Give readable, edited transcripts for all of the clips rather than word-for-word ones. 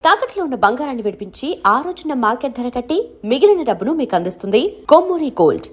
తాకట్లో ఉన్న బంగారాన్ని విడిపించి ఆ రోజున మార్కెట్ ధర కట్టి మిగిలిన డబ్బును మీకు అందిస్తుంది Kommuri gold.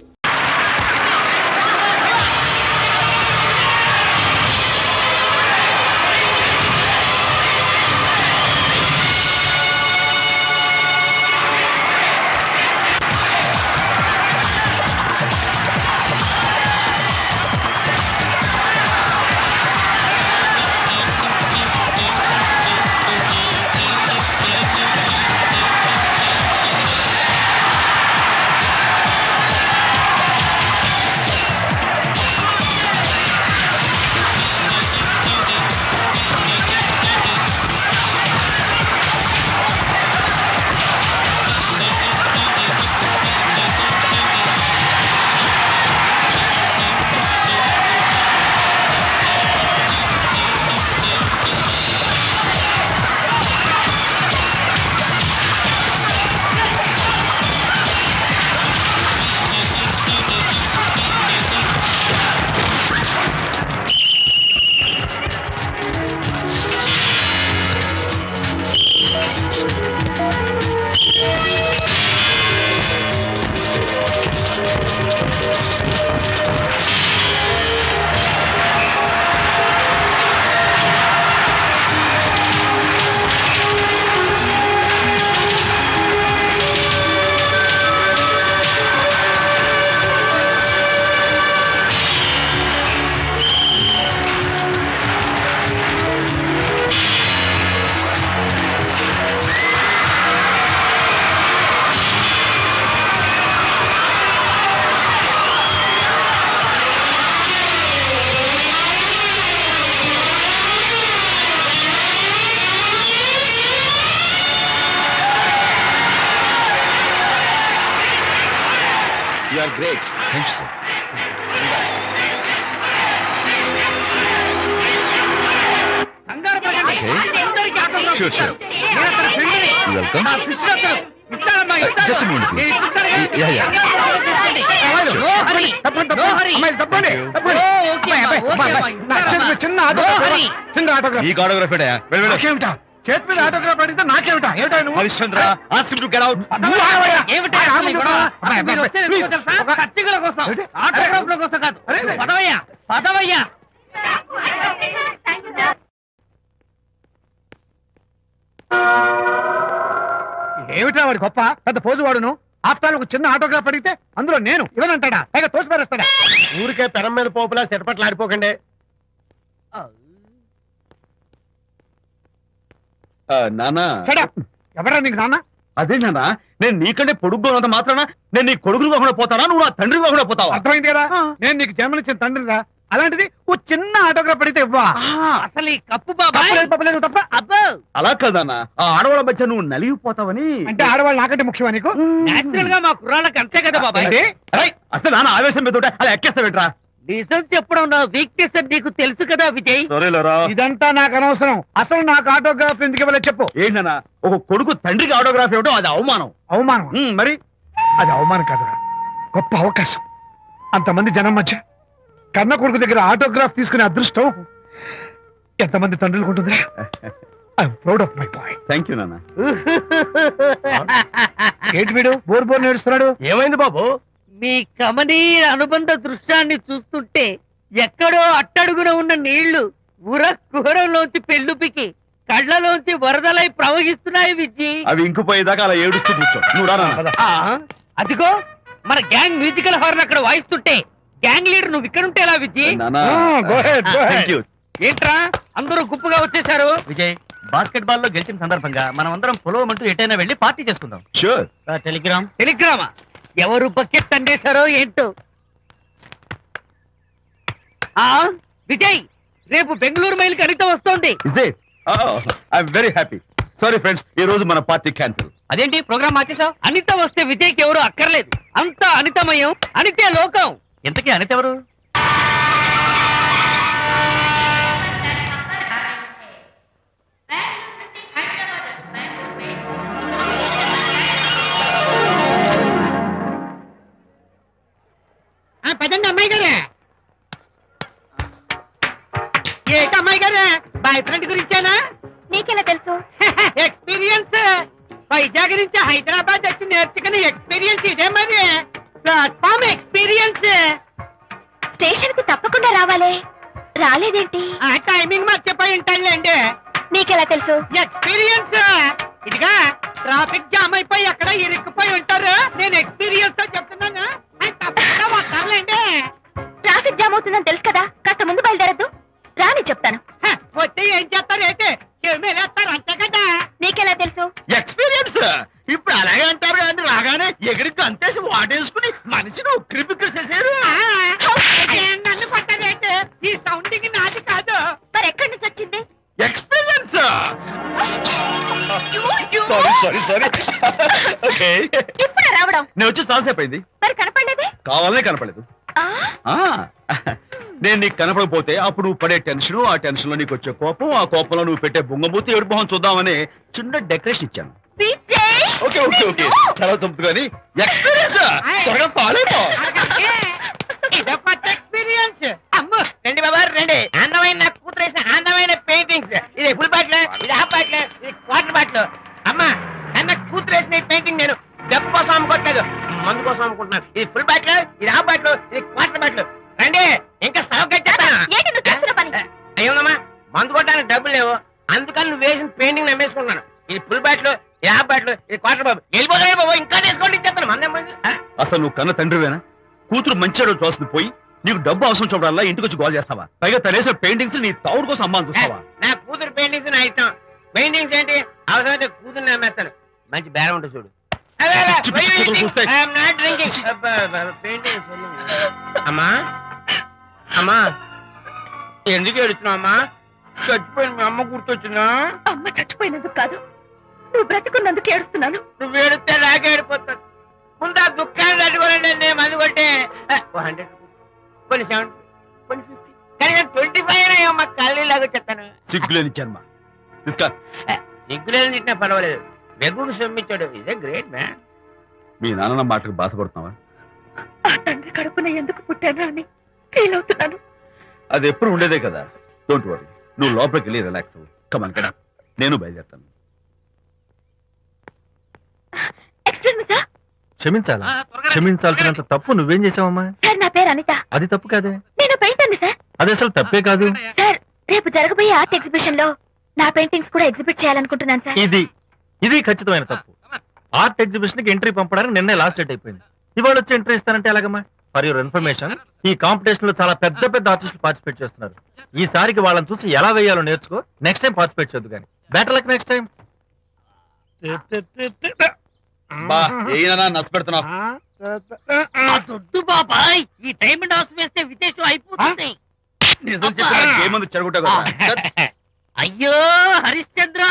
You are great. Thanks, sir. Okay. Sure, sure. You're welcome. Just a moment, please. Yeah. ఈ ఆటోగ్రాఫ్ చేతి మీద ఆటోగ్రాఫ్ అడిగితే నాకేమిటా Harishchandra ask him to get out. ఏమిటా వాడి గొప్ప పెద్ద పోజు వాడును ఆఫ్టర్ ఒక చిన్న ఆటోగ్రాఫ్ అడిగితే అందులో నేను ఇవ్వనంటాడా పైగా తోసి పారేస్తాడా? ఊరికే పెరం మీద పోపులా చెరపట్లు ఆడిపోకండి. నానా ఎవరా నీకు నాన్న? అదే నానా, నేను నీకంటే పొడుగ్గా ఉన్నంత మాత్రాన నేను నీ కొడుకులు కాకుండా పోతానా, నువ్వు నా తండ్రి కాకుండా పోతావా? అర్థమైంది కదా, నేను నీకు జన్మనిచ్చిన తండ్రిరా. అలాంటిది ఓ చిన్న ఆటోగ్రాఫ్ అడిగితే ఇవ్వా? అసలు ఈ కప్పు బాబా తప్ప అబ్బో. అలా కదన్నా, ఆ ఆడవాళ్ళ మధ్య నువ్వు నలిగిపోతావని. అంటే ఆడవాళ్ళు నాకంటే ముఖ్యమా నీకు? నేచురల్ గా మా కుర్రాళ్ళకి అంతే కదా బాబాయ్. అసలు నాన్న ఆవేశం మీద అలా ఎక్కేస్తావేట్రా? నిజం చెప్పడం నా వీక్నెస్ అని నీకు తెలుసు కదా విజయ్. ఇదంతా నాకు అనవసరం. అసలు నాకు ఆటోగ్రాఫ్ ఎందుకు ఇవ్వలేదు చెప్పు. ఏంటన్నా, ఒక కొడుకు తండ్రికి ఆటోగ్రాఫ్ ఇవ్వడం అది అవమానం. అవమానం? మరి అది అవమానం కాదురా, గొప్ప అవకాశం. అంతమంది జనం మధ్య కన్న కొడుకు దగ్గర ఆటోగ్రాఫ్ తీసుకునే అదృష్టం ఎంతమంది తండ్రులకు ఉంటుందిరా. I'm proud of my boy. Thank you నాన్న. ఏంటి వీడు బోర్ నేడుస్తున్నాడు? ఏమైంది బాబు? మీ కమనీయ అనుబంధ దృశ్యాన్ని చూస్తుంటే ఎక్కడో అట్టడుగున ఉన్న నీళ్లు ఉర కుహరంలోంచి పెళ్ళుపికి కళ్ళలోంచి వరదలై ప్రవహిస్తున్నాయి విజ్జి. అవి ఇంకుపోయేదాకా అలా ఏడుస్తూ కూర్చో. నువ్వు రా నాన్న. అదిగో మన గ్యాంగ్ మ్యూజికల్ హార్న్ అక్కడ వాయిస్తుంటే గ్యాంగ్ లీడర్ నువ్వు ఇక్కడ ఉంటే ఎలా విజ్జి? ఏంట్రా అందరూ గుంపుగా వచ్చేసారు? విజయ్, బాస్కెట్ బాల్ లో గెలిచిన సందర్భంగా మనం అందరం పొలవమంటూ ఎటైనా వెళ్ళి పార్టీ చేసుకుందాం. షూర్. టెలిగ్రామా? ఎవరు బకెట్ అండేశారో ఏంటో. విజయ్, రేపు బెంగళూరు మైల్కి అనిత వస్తోంది. Very happy. సారీ ఫ్రెండ్స్, ఈ రోజు మన పార్టీ క్యాన్సిల్. అదేంటి ప్రోగ్రామ్ మార్చేసావు? అనిత వస్తే విజయ్కి ఎవరు అక్కర్లేదు. అంతా అనితమయం, అనితే లోకం. ఇంతకీ అనిత ఎవరు? పదండి అమ్మాయి గారే. ఏంటి అమ్మాయి గారే, బాయ్ ఫ్రెండ్ గురించేనా? నీకెలా తెలుసు? ఎక్స్పీరియన్స్. వైజాగ్ నుంచి హైదరాబాద్ వచ్చి నేర్చుకునే ఎక్స్పీరియన్స్ ఇదే మరి ప్లాట్ఫామ్ ఎక్స్పీరియన్స్. స్టేషన్ కి తప్పకుండా రావాలే, రాలేదేంటి? ఆ టైమింగ్ మర్చిపోయి ఉంటాడులేండి. నీకెలా తెలుసు? ఎక్స్పీరియన్స్ ఇదిగా ట్రాఫిక్ జామ్ అయిపోయి ఎక్కడ ఇరుక్కుపోయి ఉంటారు. నేను ఎక్స్పీరియన్స్ తో చెప్తున్నాను. ఆయన తప్పకుండా వస్తారులేండి. ట్రాఫిక్ జామ్ అవుతుందని తెలుసు కదా, కాస్త ముందు బయలుదేరద్దు. రాని చెప్తాను. వస్తే ఏం చేస్తారు ఏంటి? చెమేలేస్తారు అంతే కదా. నీకెలా తెలుసు? ఎక్స్పీరియన్స్ ఇప్పుడు అలాగే అంటారు కానీ రాగానే ఎగిరికి అంతేసి వాటేసుకుని మనిషిని ఉక్కిరి బిక్కిరి చేశారు. నన్ను కొట్టారేంటి? ఈ సౌండింగ్ నాది కాదు. మరి ఎక్కడి నుంచి వచ్చింది? Experience You. సారీ ఓకే ఇప్పుడే రావడం? నేను వచ్చి చాలాసేపు అయింది. మరి కనపడలేదే? కావాలనే కనపడలేదు. ఆ, ఆ, నేను నీకు కనపడకపోతే అప్పుడు నువ్వు పడే టెన్షన్, ఆ టెన్షన్ లో నీకు వచ్చే కోపం, ఆ కోపంలో నువ్వు పెట్టే బొంగమూతి ఏడు మొహం చూద్దామని చిన్న డెకరేషన్ ఇచ్చాను. విజయ్! ఓకే ఓకే ఓకే చాలా తప్పు కానీ ఎక్స్పీరియన్స్ త్వరగా ఫాలో అయిపో. ఇదో కొత్త ఎక్స్పీరియన్స్. అమ్మో రండి బాబా రండి. అందమైన నాకు కూతురు వేసిన అందమైన పెయింటింగ్స్. ఇది ఫుల్ బాటిల్, ఇది హాఫ్ బాటిల్, ఇది క్వార్టర్ బాటిల్. అమ్మా అన్న కూతురు వేసిన ఈ పెయింటింగ్ నేను డబ్బు కోసం అమ్ముకోవట్లేదు, మందు కోసం అమ్ముకుంటున్నాను. ఇది ఫుల్ బాటిల్, ఇది హాఫ్ బాటిల్, ఇది క్వార్టర్ బాటిల్. రండి ఇంకా సౌకర్యం ఏంటి నువ్వు చేస్తున్న పని? అయ్యోనమ్మా మందు కొట్టడానికి డబ్బులు లేవు, అందుకని నువ్వు వేసిన పెయింటింగ్ నమ్మేసుకుంటున్నాను. ఇది ఫుల్ బాటిల్, ఇది హాఫ్ బాటిల్, ఇది క్వార్టర్ బాబు. వెళ్ళిపోతాయి బాబు, ఇంకా తీసుకోండి ఇచ్చేస్తాను. మందేం అసలు నువ్వు కన్న తండ్రివేనా? కూతురు మంచి రోజు చూస్తుంది పోయి నీకు డబ్బు అవసరం చూడాలా ఇంటికి వచ్చి గోల్ చేస్తావా? పైగా తనేసిన పెయింటింగ్స్ నీ తౌడు కోసం అమ్మాని చూస్తావా? నా కూతురు పెయింటింగ్స్ నా ఇష్టం. పెయింటింగ్స్ ఏంటి అవసరమైతే కూతురు నమ్మేస్తాను. మంచి బేరం ఉంటుంది చూడు. పిచ్చి పిచ్చి కూతురు చూస్తే. అమ్మా అమ్మా ఎందుకు ఏడుస్తున్నావు అమ్మా? చచ్చిపోయిన మీ అమ్మ గుర్తొచ్చిందా? అమ్మ చచ్చిపోయినందుకు కాదు, నువ్వు బ్రతికున్నందుకు ఏడుస్తున్నాను. నువ్వు ఏడితే నాకే ఏడిపోతాను. ముందు ఆ దుఃఖాన్ని తట్టుకోవాలంటే నేను మందు కొట్టే 100 రూపీస్, కొన్ని 70, కొన్ని 50, కానీ 25 అయినా అమ్మ కళ్ళీలాగా చెప్తాను. సిగ్గులేని జన్మ. తీసుకో. సిగ్గులేదు తిట్టినా పర్వాలేదు, వెగుకు సొమ్మిచ్చాడు. Is a great man. మీ నాన్న మాటకు బాధపడుతున్నావా? ఆ తండ్రి కడుపున ఎందుకు పుట్టానా అని ఫీల్ అవుతున్నాను. అది ఎప్పుడు ఉండేదే కదా. డోంట్ వరీ, నువ్వు లోపలికి వెళ్ళి రిలాక్స్ అవ్వు. కమాన్ కదా, నేను బయలుదేరుతాను. Excuse me sir. క్షమించాలా? క్షమించాల్సినంత తప్పు నువ్వేం చేసావమ్మా? సార్ నా పేరు అనిత. అది తప్పు కాదే. నేను పెయింటర్ని సార్. అది అసలు తప్పే కాదు. సార్ రేపు జరగబోయే ఆర్ట్ ఎగ్జిబిషన్ లో నా పెయింటింగ్స్ కూడా ఎగ్జిబిట్ చేయాలనుకుంటున్నాను సార్. ఇది ఖచ్చితమైన తప్పు. ఆర్ట్ ఎగ్జిబిషన్ కి ఎంట్రీ పంపడానికి నిన్నే లాస్ట్ డేట్ అయిపోయింది. ఇవాళ వచ్చి ఎంట్రీ ఇస్తానంటే ఎలాగమ్మా? ఫర్ యువర్ ఇన్ఫర్మేషన్, ఈ కాంపిటీషన్ లో చాలా పెద్ద పెద్ద ఆర్టిస్టులు పార్టిసిపేట్ చేస్తున్నారు. ఈసారికి వాళ్ళని చూసి ఎలా వేయాలో నేర్చుకో. నెక్స్ట్ టైం పార్టిసిపేట్ చేయొద్దు కానీ. Better luck next time. నష్టపెడుతున్నావు. దొడ్డు బాబాయ్ ఈ డైమండ్ హౌస్ వేస్తే విశేషం అయిపోతుంది. నిజం చెప్పిన ఏముంది చెడగొట్టావు కదా. అయ్యో హరిశ్చంద్ర,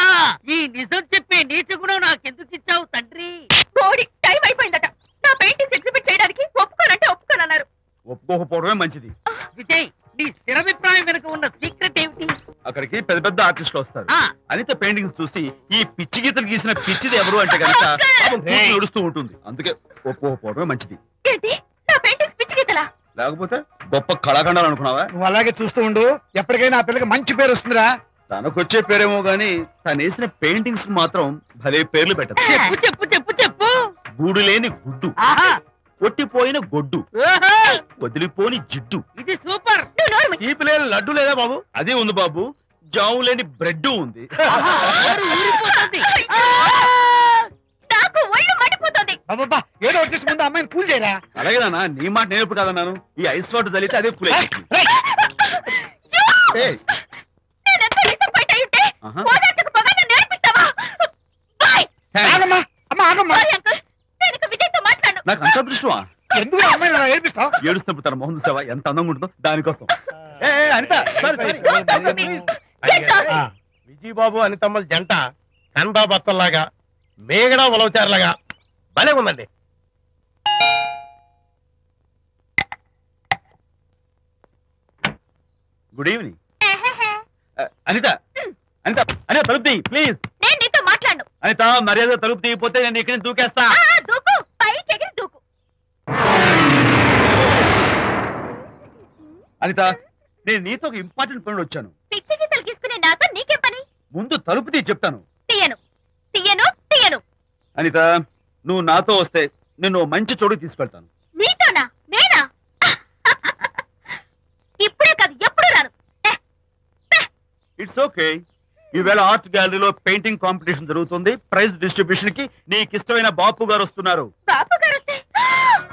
ఈ నిజం చెప్పే నీచ గుణం నాకెందుకు ఇచ్చావు తండ్రి? బోడి టైం అయిపోయిందట. నా పెయింటింగ్స్ ఎగ్జిబిట్ చేయడానికి ఒప్పుకోనంటే ఒప్పుకోనన్నారు. ఒప్పుకోకపోవడమే మంచిది. విజయ్ నీ స్థిరాభిప్రాయం వెనుక ఉన్న సీక్రెట్ ఏమిటి? అక్కడికి పెద్ద పెద్ద ఆర్టిస్టులు వస్తారు. ఆ. అనిత పెయింటింగ్స్ చూసి ఈ పిచ్చి గీతలు గీసిన పిచ్చిది ఎవరు అంటే కనుక నడుస్తూ ఉంటుంది. అందుకే ఒప్పుకోకపోవడమే మంచిది. ఏంటి నా పెయింటింగ్స్ పిచ్చి గీతలా? లేకపోతే గొప్ప కళాఖండాలు అనుకున్నావా? నువ్వు అలాగే చూస్తూ ఉండు, ఎప్పటికైనా ఆ పిల్లకి మంచి పేరు వస్తుందిరా. తనకొచ్చే పేరేమో గాని తను వేసిన పెయింటింగ్స్ కు మాత్రం భలే పేర్లు పెట్టదు. చెప్పు చెప్పు చెప్పు చెప్పు. గూడు లేని గుడ్డు, ఆహా కొట్టిపోయిన గొడ్డు, ఓహో, వదిలిపోని జిడ్డు, ఇది సూపర్. నువ్వు నోరు మూయి. తీపి లేని లడ్డు లేదా బాబు? అదే ఉంది బాబు. జాము లేని బ్రెడ్ ఉంది. ఆహా, నోరు ఊరిపోతుంది. నాకు ఒళ్ళు మండిపోతుంది. అబ్బబ్బా, ఏదో వచ్చేసి ముందు అమ్మాయిని కూల్ చేయరా. అలాగే నాన్న, నీ మాట నేర్పు కదన్నాను. ఈ ఐస్ వాటర్ చల్లితే అదే ఫుల్ నేనెంత డిసప్పాయింట్ అయి ఉంటే ఆహా. ఓదార్చకపోగా నన్ను నేర్పిస్తావా? బాయ్. ఆగమ్మా, అమ్మా ఆగమ్మా. సారీ అంకుల్, నేను ఇక విజయ్తో మాట్లాడను. నాకు అంత దృష్టమా? ఎందుకు ఆ అమ్మాయిని అలా ఏడిపిస్తావు? ఏడుస్తున్నప్పుడు తన మొహం చూసావా ఎంత అందంగా ఉంటుందో? దానికోసం. Anitha Don't talk to me. Get lost. Vijaya Babu అనితమ్మల జంట కన్బా బత్తల్లాగా మేగడా ఉలవచారులాగా భలే ఉందండి. Good evening. అనిత అనిత అనిత తలుపు తీ ప్లీజ్. నేను నీతో మాట్లాడను. అనిత మర్యాద తలుపు తీయకపోతే నేను ఇక్కడి నుంచి దూకేస్తా. దూకు, పైకి ఎగిరి దూకు. అనిత, నేను నీతో ఒక ఇంపార్టెంట్ పనులు వచ్చాను. పిచ్చి గీతలు గీసుకునే నాతో నీకేం పని? ముందు తలుపు తీ చెప్తాను. తీయను తీయను తీయను. అనిత, నువ్వు నాతో వస్తే నిన్ను మంచి చోటుకి తీసుకెళ్తాను. నీతోనా? నేనా? ఇప్పుడే కాదు, ఎప్పుడు రాను. It's okay. ఈవేళ ఆర్ట్ గ్యాలరీలో పెయింటింగ్ కాంపిటీషన్ జరుగుతుంది. ప్రైజ్ డిస్ట్రిబ్యూషన్ కి నీకు ఇష్టమైన బాపు గారు వస్తున్నారు. బాపు గారు వస్తే,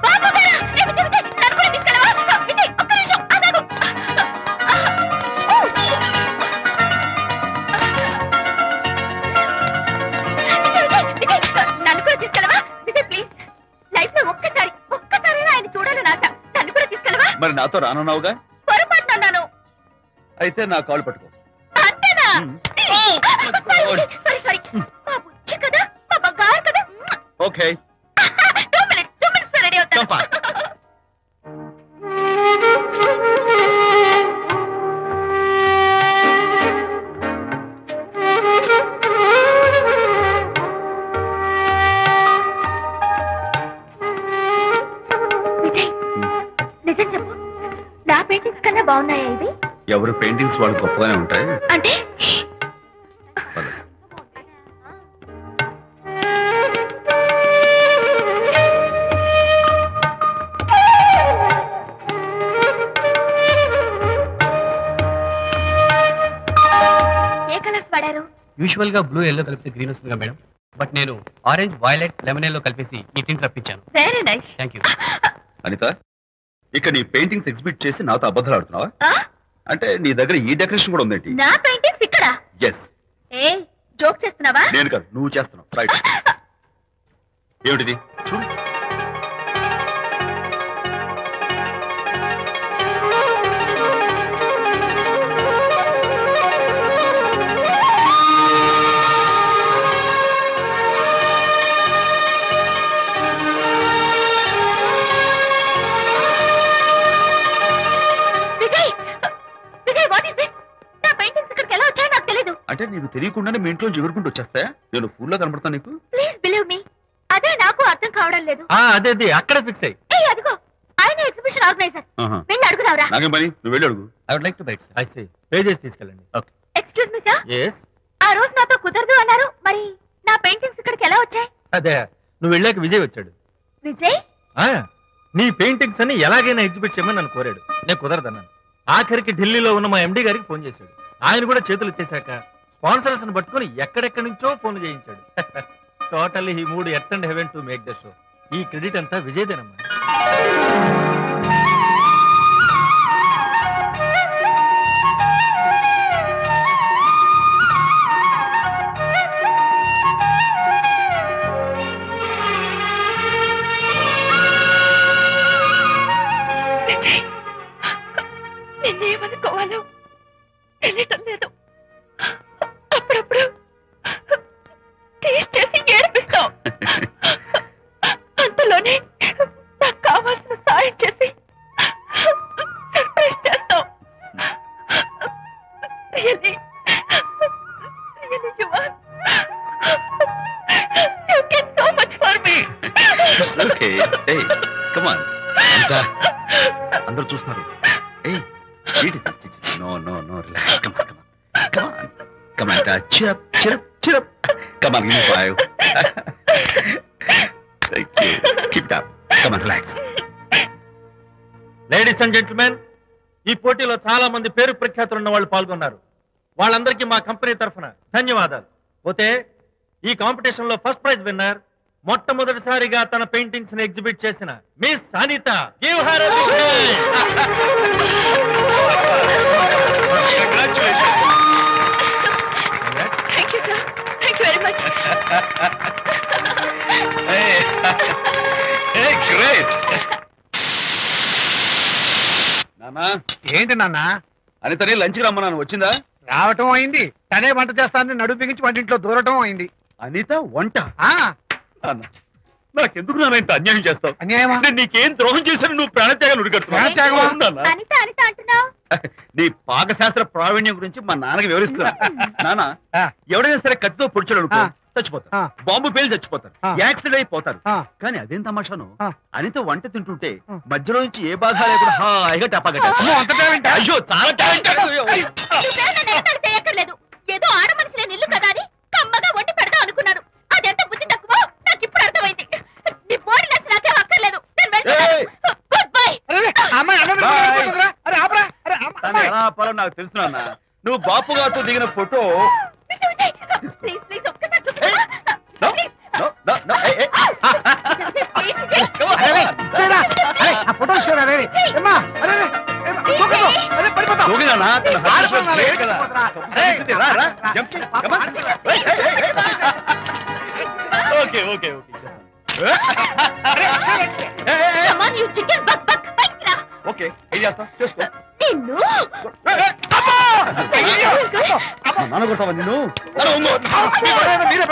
బాపు గారు! విజయ్, విజయ్, నన్ను కూడా తీసుకెళ్ళవా? విజయ్, ఒక్క నిమిషం ఆగాగు. విజయ్, నన్ను కూడా తీసుకెళ్ళవా? విజయ్ ప్లీజ్, లైఫ్ లో ఒక్కసారి ఆయన చూడాలని ఆశ. నన్ను కూడా తీసుకెళ్ళవా? మరి నాతో రానున్నావుగా? పొరపాటున అన్నాను. అయితే నా కాల్ పట్టుకో. అంతేనా? సారీ. మా బుజ్జి కదా, మా బంగారు కదా. ఓకే. 2 minutes రెడీ అవుతాను. Come on. విజయ్, నిజం చెప్పు, నా పెయింటింగ్స్ కన్నా బాగున్నాయా ఇవి? ఎవరు పెయింటింగ్స్ వాళ్ళు గొప్పగానే ఉంటాయి. అంటే పద. ఏ కలర్స్ వాడారు? యూజువల్ గా బ్లూ ఎల్లో కలిపితే గ్రీన్ వస్తుందిగా మేడం, బట్ నేను ఆరెంజ్ వైలెట్ లెమన్ ఎల్లో కలిపేసి ఈ టింట్ రప్పించాను. Very nice. Thank you. Anitha, ఇక్కడ నీ పెయింటింగ్స్ ఎగ్జిబిట్ చేసి నాతో అబద్ధాలు ఆడుతున్నావా? అంటే నీ దగ్గర ఈ డెకరేషన్ కూడా ఉందేంటి? నా పెయింటింగ్స్ ఇక్కడ? ఎస్. ఏ జోక్ చేస్తున్నావా? నేను కాదు, నువ్వు చేస్తున్నావు. రైట్. ఏమిటిది? చూడు. అంటే నీకు తెలియకుండానే మీ ఇంట్లో ఎగురుకుంటూ వచ్చేస్తాయా? నేను ఫుల్ లో కనబడతాను నీకు? ప్లీజ్ బిలీవ్ మీ, అదే నాకు అర్థం కావడం లేదు. అదే అక్కడే ఫిక్స్ అయ్యి. ఏయ్ అదిగో, ఆయన ఎగ్జిబిషన్ ఆర్గనైజర్. వెళ్ళి అడుగుదావరా? నాకేం పని, నువ్వు వెళ్ళి అడుగు. I would like to bite. I see. Pages తీసుకెళ్ళండి. Okay. Excuse me sir, yes. ఆ రోజు నాతో కుదరదు అన్నారు, మరి నా పెయింటింగ్స్ ఇక్కడికి ఎలా వచ్చాయి? అదే నువ్వు వెళ్ళాక విజయ్ వచ్చాడు. విజయ్? నీ పెయింటింగ్స్ అని ఎలాగైనా ఎగ్జిబిట్ చేయమని నన్ను కోరాడు. నేను కుదరదన్నాను. ఆఖరికి ఢిల్లీలో ఉన్న మా ఎండి గారికి ఫోన్ చేశాడు. ఆయన కూడా చేతులు ఎత్తేశాక స్పాన్సర్స్ ని పట్టుకుని ఎక్కడెక్కడి నుంచో ఫోన్ చేయించాడు. Totally he mood earth and heaven to make the show. ఈ క్రెడిట్ అంతా విజయ్దేనమ్మా. విజయ్, నిన్నేమనుకోవాలో తెలియటం లేదు. అప్పుడప్పుడు టేస్ట్ చేసి ఏడిపిస్తావు. అంతలోనే నాకు కావాల్సిన సాయం చేసి సర్ప్రైజ్ చేస్తావు. Really, you are. You get so much for me. It's okay. Hey, come on. అంతా అందరూ చూస్తున్నారు. ఏయ్, ఏంటి? No, relax. Come on, Anita. Cheer up. Come on, give me 5. Thank you. Keep it up. Come on, relax. Ladies and gentlemen, ఈ పోటీలో చాలా మంది పేరు ప్రఖ్యాతులున్న వాళ్ళు పాల్గొన్నారు. వాళ్ళందరికీ మా కంపెనీ తరఫున ధన్యవాదాలు. పోతే ఈ కాంపిటీషన్ లో ఫస్ట్ ప్రైజ్ విన్నర్, మొట్టమొదటిసారిగా తన పెయింటింగ్స్ ని ఎగ్జిబిట్ చేసిన miss Anita. Give her a big Thank you, sir. Thank you very much. Hey, great. నానా, ఏంటి నాన్న? అనితని లంచ్కి రమ్మన్నాను, వచ్చిందా? రావటం అయింది, తనే వంట చేస్తానని నడుపు బిగించి వంటింట్లో దూరటం అయింది. అనిత వంట? ఆ నాన్న, నాకెందుకు నాన్న ఇంత అన్యాయం చేస్తావు? అన్యాయమా? నేను నీకేం ద్రోహం చేశాను? నువ్వు ప్రాణత్యాగాలు ఉడిగడుతున్నావు. ప్రాణత్యాగమా? నాన్న, అనిత అంటున్నావు? నీ పాకశాస్త్ర ప్రావీణ్యం గురించి మా నాన్నకి వివరిస్తున్నా. నాన్న, ఆ. ఎవడైనా సరే కత్తితో పొడిచాడు అనుకో, ఆ. చచ్చిపోతారు. ఆ. బాంబు పేలు చచ్చిపోతారు. ఆ. యాక్సిడెంట్ అయిపోతారు. ఆ. కానీ అదేం తమాషాను, ఆ. అనిత వంట తింటుంటే ఆ. మధ్యలో నుంచి ఏ బాధ లేకుండా హాయిగా టపాకట్టేస్తా. అమ్మో, అంత టాలెంటా? అయ్యో, చాలా టాలెంటెడ్. నువ్వే నన్ను ఎగతాళి చేయక్కర్లేదు. ఏదో ఆడ మనిషిని నిల్లు కదా అని కమ్మగా వండి పెడదాం అనుకున్నాను. అదెంత బుద్ధి తక్కువ నాకు నాకు తెలుసు నాన్న. నువ్వు బాపు గారితో దిగిన ఫోటో ప్లీజ్ ప్లీజ్ ఒక్కసారి చూపించు. No, no, no, no. Hey, hey. Come on. ఆ ఫోటో ఇస్తారా రే ఏమ్మా అరే రే అరే పడిపోతా దూకినానా? తన husband లేడు కదా. రా, రా. Jump చేయి. Come on. Hey, hey, hey. Okay, okay, okay. Come on, you chicken buck buck. పైకి రా. Okay, ఏం చేస్తావు? చేసుకో. నిన్ను నాన్న కొడతావా నిన్ను? మీరే